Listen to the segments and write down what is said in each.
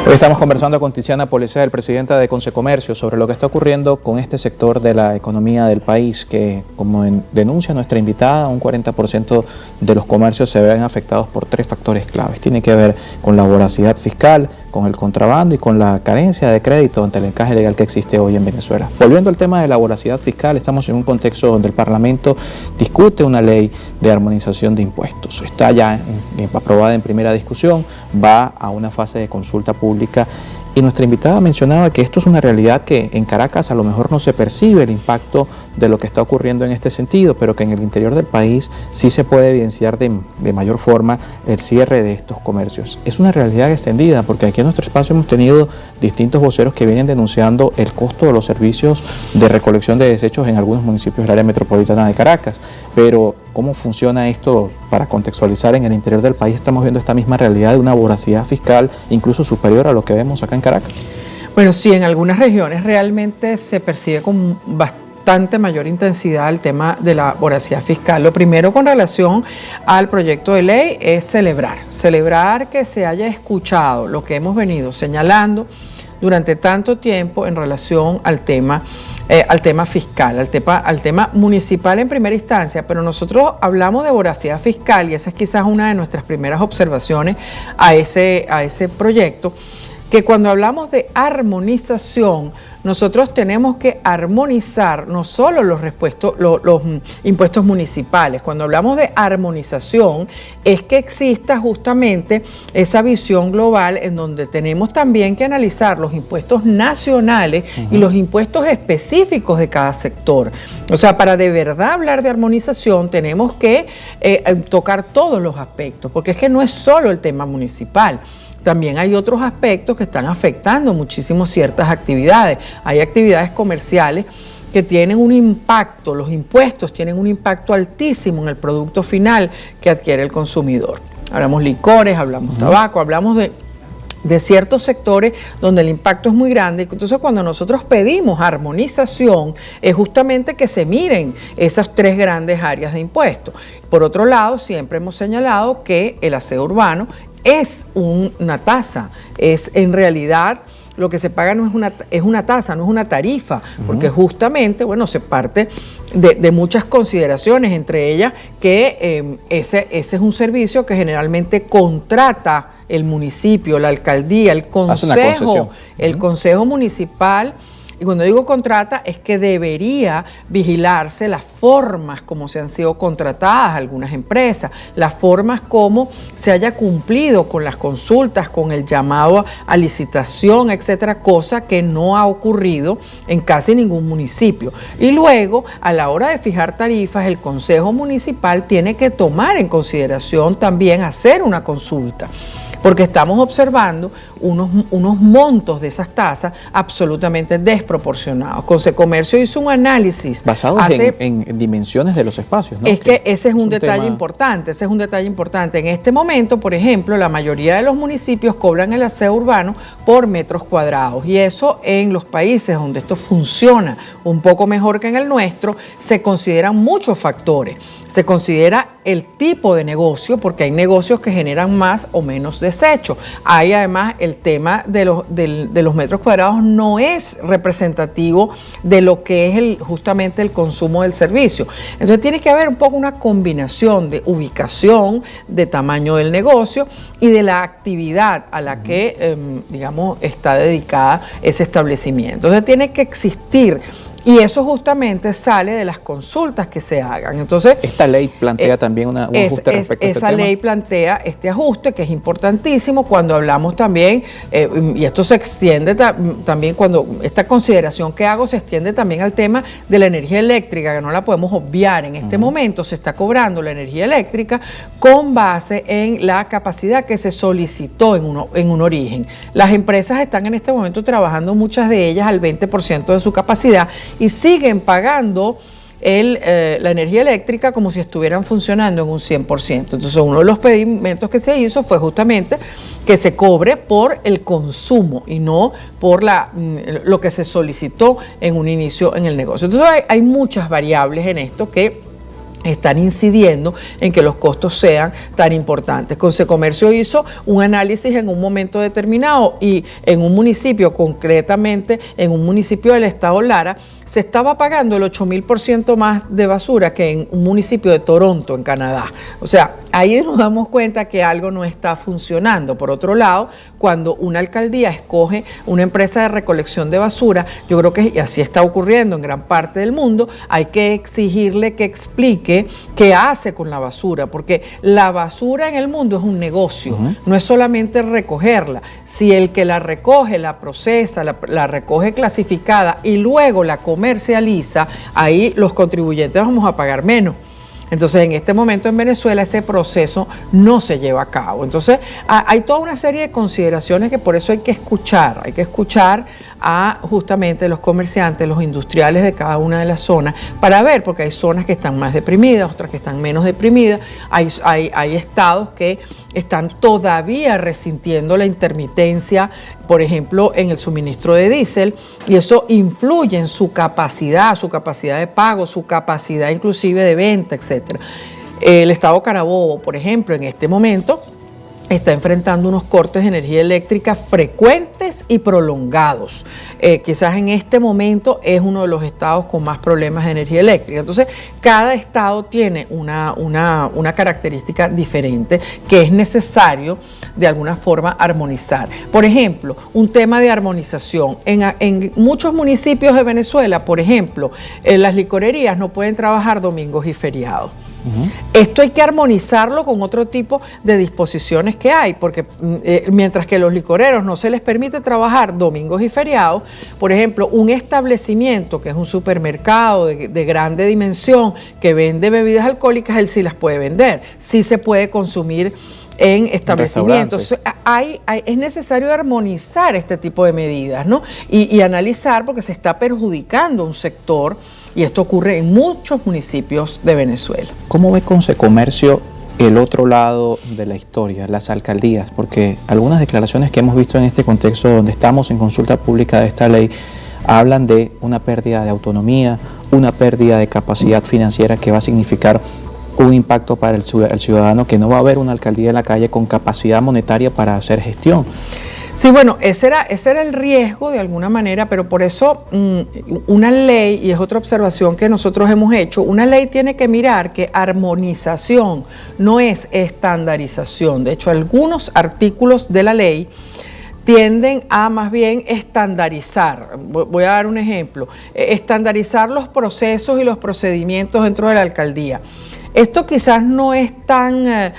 Hoy estamos conversando con Tiziana Policel, presidenta de Consecomercio, sobre lo que está ocurriendo con este sector de la economía del país, que, como denuncia nuestra invitada, un 40% de los comercios se ven afectados por tres factores claves. Tiene que ver con la voracidad fiscal, con el contrabando y con la carencia de crédito ante el encaje legal que existe hoy en Venezuela. Volviendo al tema de la voracidad fiscal, estamos en un contexto donde el Parlamento discute una ley de armonización de impuestos. Está ya aprobada en primera discusión, va a una fase de consulta pública y nuestra invitada mencionaba que esto es una realidad que en Caracas a lo mejor no se percibe el impacto de lo que está ocurriendo en este sentido, pero que en el interior del país sí se puede evidenciar de mayor forma el cierre de estos comercios. Es una realidad extendida porque aquí en nuestro espacio hemos tenido distintos voceros que vienen denunciando el costo de los servicios de recolección de desechos en algunos municipios del área metropolitana de Caracas, pero ¿cómo funciona esto para contextualizar en el interior del país? Estamos viendo esta misma realidad de una voracidad fiscal incluso superior a lo que vemos acá en Caracas. Bueno, sí, en algunas regiones realmente se percibe con bastante mayor intensidad el tema de la voracidad fiscal. Lo primero con relación al proyecto de ley es celebrar que se haya escuchado lo que hemos venido señalando durante tanto tiempo en relación al tema fiscal, al tema municipal en primera instancia, pero nosotros hablamos de voracidad fiscal y esa es quizás una de nuestras primeras observaciones a ese proyecto, que cuando hablamos de armonización, nosotros tenemos que armonizar no solo los impuestos municipales. Cuando hablamos de armonización es que exista justamente esa visión global en donde tenemos también que analizar los impuestos nacionales y los impuestos específicos de cada sector. O sea, para de verdad hablar de armonización tenemos que tocar todos los aspectos, porque es que no es solo el tema municipal. También hay otros aspectos que están afectando muchísimo ciertas actividades. Hay actividades comerciales que tienen un impacto, los impuestos tienen un impacto altísimo en el producto final que adquiere el consumidor. Hablamos licores, hablamos tabaco, hablamos de ciertos sectores donde el impacto es muy grande. Entonces, cuando nosotros pedimos armonización, es justamente que se miren esas tres grandes áreas de impuestos. Por otro lado, siempre hemos señalado que el aseo urbano es una tasa, es en realidad lo que se paga es una tasa, no es una tarifa, porque justamente, bueno, se parte de muchas consideraciones, entre ellas que ese es un servicio que generalmente contrata el municipio, la alcaldía, el consejo municipal. Y cuando digo contrata es que debería vigilarse las formas como se han sido contratadas algunas empresas, las formas como se haya cumplido con las consultas, con el llamado a licitación, etcétera, cosa que no ha ocurrido en casi ningún municipio. Y luego, a la hora de fijar tarifas, el Consejo Municipal tiene que tomar en consideración también hacer una consulta, porque estamos observando unos montos de esas tasas absolutamente desproporcionados. Consecomercio hizo un análisis basados en dimensiones de los espacios, ¿no? Es que ese es un detalle importante, En este momento, por ejemplo, la mayoría de los municipios cobran el aseo urbano por metros cuadrados, y eso en los países donde esto funciona un poco mejor que en el nuestro, se consideran muchos factores. Se considera el tipo de negocio, porque hay negocios que generan más o menos desecho. Hay además el tema de los metros cuadrados no es representativo de lo que es justamente el consumo del servicio. Entonces tiene que haber un poco una combinación de ubicación, de tamaño del negocio y de la actividad a la que, digamos, está dedicada ese establecimiento. Entonces tiene que existir. Y eso justamente sale de las consultas que se hagan. Entonces, esta ley plantea también un ajuste respecto a este tema. Esa ley plantea este ajuste que es importantísimo cuando hablamos también, y esto se extiende también cuando esta consideración que hago se extiende también al tema de la energía eléctrica, que no la podemos obviar. En este momento se está cobrando la energía eléctrica con base en la capacidad que se solicitó en un origen. Las empresas están en este momento trabajando, muchas de ellas, al 20% de su capacidad, y siguen pagando la energía eléctrica como si estuvieran funcionando en un 100%. Entonces, uno de los pedimentos que se hizo fue justamente que se cobre por el consumo y no por lo que se solicitó en un inicio en el negocio. Entonces, hay muchas variables en esto que están incidiendo en que los costos sean tan importantes. Consecomercio hizo un análisis en un momento determinado y en un municipio, concretamente en un municipio del estado Lara, se estaba pagando el 8,000% más de basura que en un municipio de Toronto, en Canadá. O sea, ahí nos damos cuenta que algo no está funcionando. Por otro lado, cuando una alcaldía escoge una empresa de recolección de basura, yo creo que, y así está ocurriendo en gran parte del mundo, hay que exigirle que explique qué hace con la basura, porque la basura en el mundo es un negocio, no es solamente recogerla. Si el que la recoge, la procesa, la recoge clasificada y luego la comercializa, ahí los contribuyentes vamos a pagar menos. Entonces, en este momento en Venezuela ese proceso no se lleva a cabo. Entonces, hay toda una serie de consideraciones que por eso hay que escuchar a justamente los comerciantes, los industriales de cada una de las zonas, para ver, porque hay zonas que están más deprimidas, otras que están menos deprimidas, hay estados que están todavía resintiendo la intermitencia, por ejemplo, en el suministro de diésel, y eso influye en su capacidad de pago, su capacidad inclusive de venta, etc. El estado Carabobo, por ejemplo, en este momento está enfrentando unos cortes de energía eléctrica frecuentes y prolongados. Quizás en este momento es uno de los estados con más problemas de energía eléctrica. Entonces, cada estado tiene una característica diferente que es necesario de alguna forma armonizar. Por ejemplo, un tema de armonización. En muchos municipios de Venezuela, por ejemplo, las licorerías no pueden trabajar domingos y feriados. Esto hay que armonizarlo con otro tipo de disposiciones que hay, porque mientras que los licoreros no se les permite trabajar domingos y feriados, por ejemplo, un establecimiento que es un supermercado de grande dimensión que vende bebidas alcohólicas, él sí las puede vender, sí se puede consumir en establecimientos. Es necesario armonizar este tipo de medidas, ¿no? Y analizar, porque se está perjudicando un sector. Y esto ocurre en muchos municipios de Venezuela. ¿Cómo ve Consecomercio el otro lado de la historia, las alcaldías? Porque algunas declaraciones que hemos visto en este contexto donde estamos en consulta pública de esta ley hablan de una pérdida de autonomía, una pérdida de capacidad financiera que va a significar un impacto para el ciudadano, que no va a haber una alcaldía en la calle con capacidad monetaria para hacer gestión. Sí, bueno, ese era el riesgo de alguna manera, pero por eso una ley, y es otra observación que nosotros hemos hecho, una ley tiene que mirar que armonización no es estandarización. De hecho, algunos artículos de la ley tienden a más bien estandarizar. Voy a dar un ejemplo. Estandarizar los procesos y los procedimientos dentro de la alcaldía. Esto quizás no es tan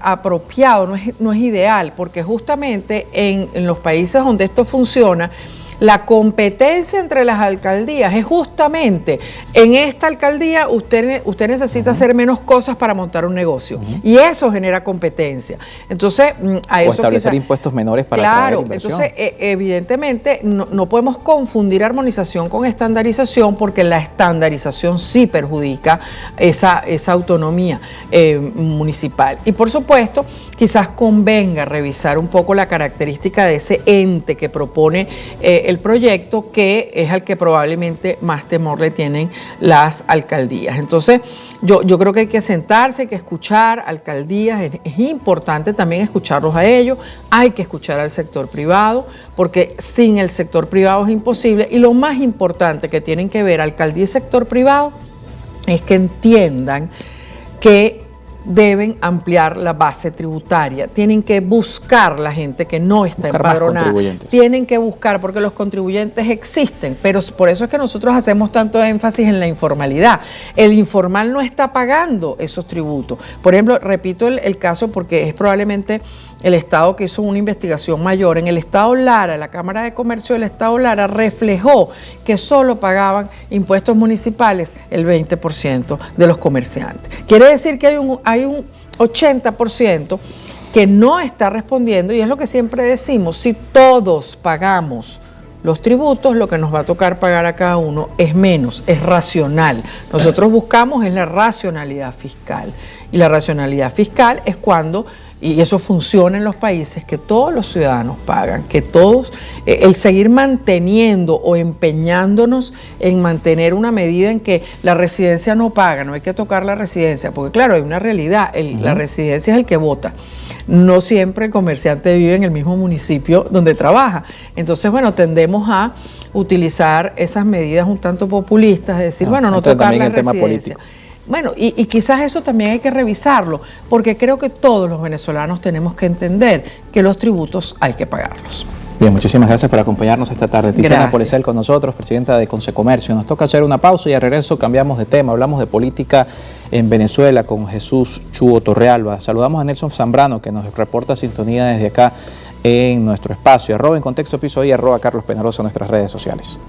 apropiado, no es ideal, porque justamente en los países donde esto funciona, la competencia entre las alcaldías es justamente, en esta alcaldía usted necesita hacer menos cosas para montar un negocio, y eso genera competencia. Entonces, a eso establecer impuestos menores para atraer inversión. Entonces, evidentemente, no podemos confundir armonización con estandarización, porque la estandarización sí perjudica esa autonomía municipal. Y por supuesto, quizás convenga revisar un poco la característica de ese ente que propone el proyecto, que es al que probablemente más temor le tienen las alcaldías. Entonces, yo creo que hay que sentarse, hay que escuchar alcaldías, es importante también escucharlos a ellos, hay que escuchar al sector privado, porque sin el sector privado es imposible, y lo más importante que tienen que ver alcaldía y sector privado es que entiendan que deben ampliar la base tributaria, tienen que buscar la gente que no está empadronada, tienen que buscar, porque los contribuyentes existen, pero por eso es que nosotros hacemos tanto énfasis en la informalidad. El informal no está pagando esos tributos. Por ejemplo, repito el caso porque es probablemente el estado que hizo una investigación mayor. En el estado Lara, la Cámara de Comercio del estado Lara reflejó que solo pagaban impuestos municipales el 20% de los comerciantes. Quiere decir que hay un 80% que no está respondiendo, y es lo que siempre decimos: si todos pagamos los tributos, lo que nos va a tocar pagar a cada uno es menos, es racional. Nosotros buscamos es la racionalidad fiscal, y la racionalidad fiscal es cuando y eso funciona en los países, que todos los ciudadanos pagan, que todos, el seguir manteniendo o empeñándonos en mantener una medida en que la residencia no paga, no hay que tocar la residencia, porque claro, hay una realidad, la residencia es el que vota. No siempre el comerciante vive en el mismo municipio donde trabaja. Entonces, bueno, tendemos a utilizar esas medidas un tanto populistas, de decir, bueno, no tocar la residencia. Bueno, y quizás eso también hay que revisarlo, porque creo que todos los venezolanos tenemos que entender que los tributos hay que pagarlos. Bien, muchísimas gracias por acompañarnos esta tarde. Tiziana Polecel con nosotros, presidenta de Consecomercio. Nos toca hacer una pausa y al regreso cambiamos de tema. Hablamos de política en Venezuela con Jesús Chuo Torrealba. Saludamos a Nelson Zambrano, que nos reporta sintonía desde acá en nuestro espacio. @en Contexto Piso y @Carlos Penarosa en nuestras redes sociales.